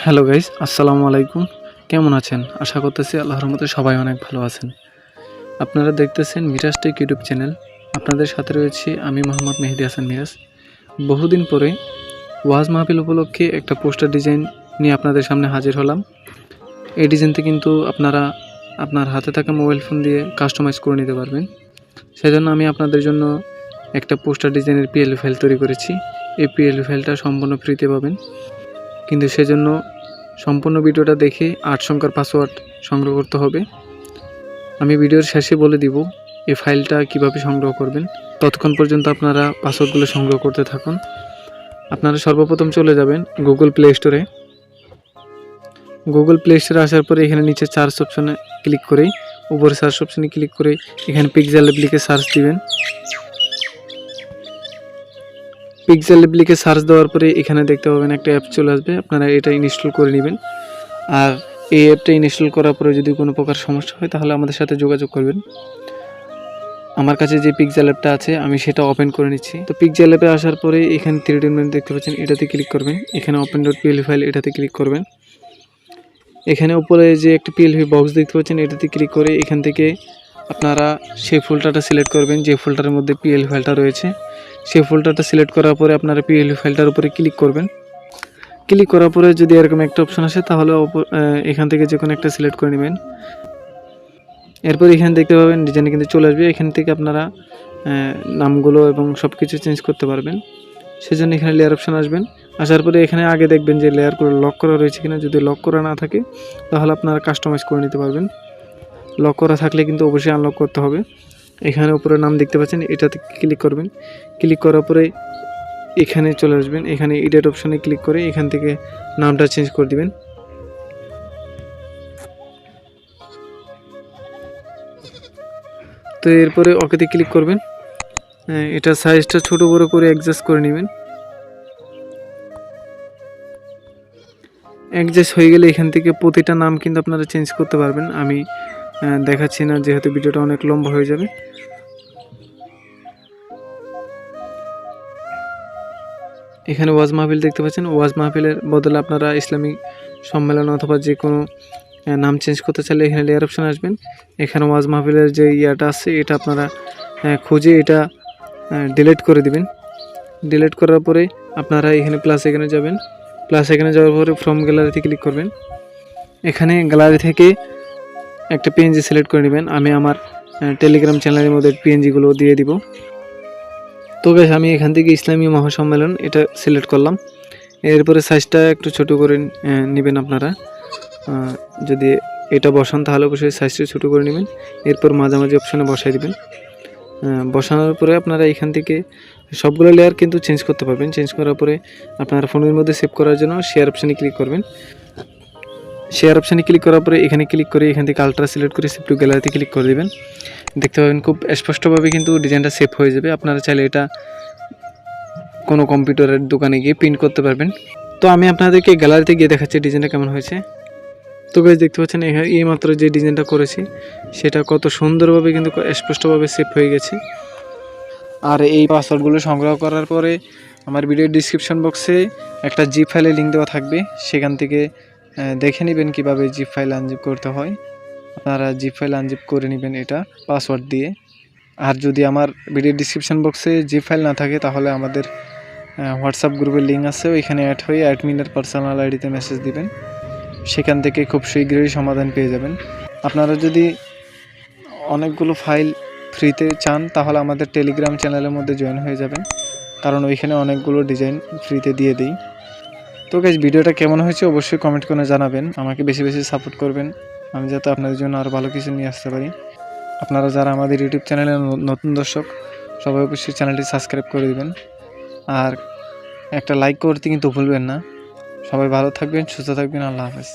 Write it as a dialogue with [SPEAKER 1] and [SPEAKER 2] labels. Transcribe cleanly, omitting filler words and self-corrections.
[SPEAKER 1] Hello guys, আসসালামু আলাইকুম। কেমন আছেন? আশা করতেছি আল্লাহর রহমতে সবাই অনেক ভালো আছেন। আপনারা দেখতেছেন মিরাজ টেক ইউটিউব চ্যানেল। আপনাদের সাথে রয়েছি আমি মোহাম্মদ মেহেদী হাসান মিরাজ। বহুদিন পরে ওয়াজ মাহফিল উপলক্ষে একটা পোস্টার ডিজাইন নিয়ে আপনাদের সামনে হাজির হলাম। এই ডিজাইনটি কিন্তু আপনারা আপনার হাতে থাকা মোবাইল ফোন দিয়ে কাস্টমাইজ করে নিতে পারবেন। সেজন্য আমি আপনাদের জন্য একটা পোস্টার ডিজাইনের পিএলপি ফাইল তৈরি করেছি। এই পিএলপি ফাইলটা সম্পূর্ণ ফ্রিতে পাবেন, কিন্তু সেজন্য সম্পূর্ণ ভিডিওটা দেখে 8 সংখ্যার পাসওয়ার্ড সংগ্রহ করতে হবে। আমি ভিডিওর শেষে বলে দিব এই ফাইলটা কিভাবে সংগ্রহ করবেন। ততক্ষণ পর্যন্ত আপনারা পাসওয়ার্ডগুলো সংগ্রহ করতে থাকুন। আপনারা সর্বপ্রথম চলে যাবেন গুগল প্লে স্টোরে। গুগল প্লে স্টোরে আসার পরে এখানে নিচে সার্চ অপশনে ক্লিক করে উপরে সার্চ অপশনে ক্লিক করে এখানে পিক্সেল ল্যাব লিখে সার্চ দিবেন। পিক্সেল ল্যাব লিখে সার্চ দেওয়ার পরে এখানে দেখতে পাবেন একটা অ্যাপ চলে আসবে। আপনারা এটা ইনস্টল করে নেবেন। আর এই অ্যাপটা ইনস্টল করার পরে যদি কোনো প্রকার সমস্যা হয় তাহলে আমাদের সাথে যোগাযোগ করবেন। আমার কাছে যে পিক্সেল অ্যাপটা আছে আমি সেটা ওপেন করে নিচ্ছি। তো পিক্সেল অ্যাপে আসার পরে এখানে 3D মেনু দেখতে পাচ্ছেন, এটাতে ক্লিক করবেন। এখানে open.pl ফাইল এটাতে ক্লিক করবেন। এখানে উপরে যে একটা পিএলপি বক্স দেখতে পাচ্ছেন এটাতে ক্লিক করে এখান থেকে আপনারা সেই ফোল্ডারটা সিলেক্ট করবেন যে ফোল্ডারের মধ্যে পিএলপি ফাইলটা রয়েছে। সেই ফোল্ডারটা সিলেক্ট করার পরে আপনারা পিএলপি ফাইলটার উপরে ক্লিক করবেন। ক্লিক করার পরে যদি এরকম একটা অপশন আসে তাহলে এখান থেকে যে কোনো একটা সিলেক্ট করে নেবেন। এরপর এখানে দেখতে পাবেন ডিজাইন কিন্তু চলে আসবে। এখান থেকে আপনারা নামগুলো এবং সব কিছু চেঞ্জ করতে পারবেন। সেজন্য এখানে লেয়ার অপশন আসবেন। আসার পরে এখানে আগে দেখবেন যে লেয়ারগুলো লক করা রয়েছে কিনা। যদি লক করা না থাকে তাহলে আপনারা কাস্টমাইজ করে নিতে পারবেন। লক করা থাকলে কিন্তু অবশ্যই আনলক করতে হবে। এখানে উপরে নাম দেখতে পাচ্ছেন, এটাতে ক্লিক করবেন। ক্লিক করার পরে এখানে চলে আসবেন। এখানে এডিট অপশনে ক্লিক করে এখান থেকে নামটা চেঞ্জ করে দিবেন। তো এরপরে ওকেতে ক্লিক করবেন। এটা সাইজটা ছোট বড় করে অ্যাডজাস্ট করে নেবেন। অ্যাডজাস্ট হয়ে গেলে এখান থেকে প্রতিটা নাম কিন্তু আপনারা চেঞ্জ করতে পারবেন। আমি দেখাচ্ছি না যেহেতু ভিডিওটা অনেক লম্বা হয়ে যাবে। এখানে ওয়াজ মাহফিল দেখতে পাচ্ছেন। ওয়াজ মাহফিলের বদলে আপনারা ইসলামিক সম্মেলন অথবা যে কোনো নাম চেঞ্জ করতে চাইলে এখানে লেয়ার অপশন আসবেন। এখানে ওয়াজ মাহফিলের যে ইয়াটা আছে এটা আপনারা খুঁজে এটা ডিলিট করে দিবেন। ডিলিট করার পরে আপনারা এখানে প্লাস এখানে যাবেন। প্লাস এখানে যাওয়ার পরে ফ্রম গ্যালারিতে ক্লিক করবেন। এখানে গ্যালারি থেকে একটা পিএনজি সিলেক্ট করে নেবেন। আমি আমার টেলিগ্রাম চ্যানেলের মধ্যে পিএনজিগুলো দিয়ে দিব। তো গাইস আমি এখান থেকে ইসলামী মহাসম্মেলন এটা সিলেক্ট করলাম। এরপরে সাইজটা একটু ছোট করে নেবেন আপনারা। যদি এটা বসান তাহলে অবশ্যই সাইজটা ছোট করে নেবেন। এরপর মাঝামাঝি অপশানে বসাই দিবেন। বসানোর পরে আপনারা এখান থেকে সবগুলো লেয়ার কিন্তু চেঞ্জ করতে পারবেন। চেঞ্জ করার পরে আপনারা ফোনের মধ্যে সেভ করার জন্য শেয়ার অপশানে ক্লিক করবেন। শেয়ার অপশানে ক্লিক করার পরে এখানে ক্লিক করে এখান থেকে আলট্রা সিলেক্ট করে সেভ টু গ্যালারিতে ক্লিক করে দেবেন। দেখতে পাবেন খুব স্পষ্টভাবে কিন্তু ডিজাইনটা সেভ হয়ে যাবে। আপনারা চাইলে এটা কোনো কম্পিউটারের দোকানে গিয়ে প্রিন্ট করতে পারবেন। তো আমি আপনাদেরকে গ্যালারিতে গিয়ে দেখাচ্ছি ডিজাইনটা কেমন হয়েছে। তো গাইস দেখতে পাচ্ছেন এই মাত্র যে ডিজাইনটা করেছি সেটা কত সুন্দরভাবে কিন্তু স্পষ্টভাবে সেভ হয়ে গেছে। আর এই পাসওয়ার্ডগুলো সংগ্রহ করার পরে আমার ভিডিওর ডিসক্রিপশন বক্সে একটা জিপ ফাইলের লিঙ্ক দেওয়া থাকবে। সেখান থেকে দেখে নেবেন কিভাবে জিপ ফাইল আনজিপ করতে হয়। আপনারা জিপ ফাইল আনজিপ করে নেবেন এটা পাসওয়ার্ড দিয়ে। আর যদি আমার ভিডিওর ডিসক্রিপশন বক্সে জিপ ফাইল না থাকে তাহলে আমাদের হোয়াটসঅ্যাপ গ্রুপের লিঙ্ক আছে, ওইখানে অ্যাড হয়ে অ্যাডমিনের পার্সোনাল আইডিতে মেসেজ দিবেন। সেখান থেকে খুব শীঘ্রই সমাধান পেয়ে যাবেন। আপনারা যদি অনেকগুলো ফাইল ফ্রিতে চান তাহলে আমাদের টেলিগ্রাম চ্যানেলের মধ্যে জয়েন হয়ে যাবেন, কারণ ওইখানে অনেকগুলো ডিজাইন ফ্রিতে দিয়ে দিই। তো গাইস ভিডিওটা কেমন হয়েছে অবশ্যই কমেন্ট করে জানাবেন। আমাকে বেশি বেশি সাপোর্ট করবেন আমি যাতে আপনাদের জন্য আরও ভালো কিছু নিয়ে আসতে পারি। আপনারা যারা আমাদের ইউটিউব চ্যানেলের নতুন দর্শক সবাই অবশ্যই চ্যানেলটি সাবস্ক্রাইব করে দেবেন। আর একটা লাইক করতে কিন্তু ভুলবেন না। সবাই ভালো থাকবেন, সুস্থ থাকবেন। আল্লাহ হাফেজ।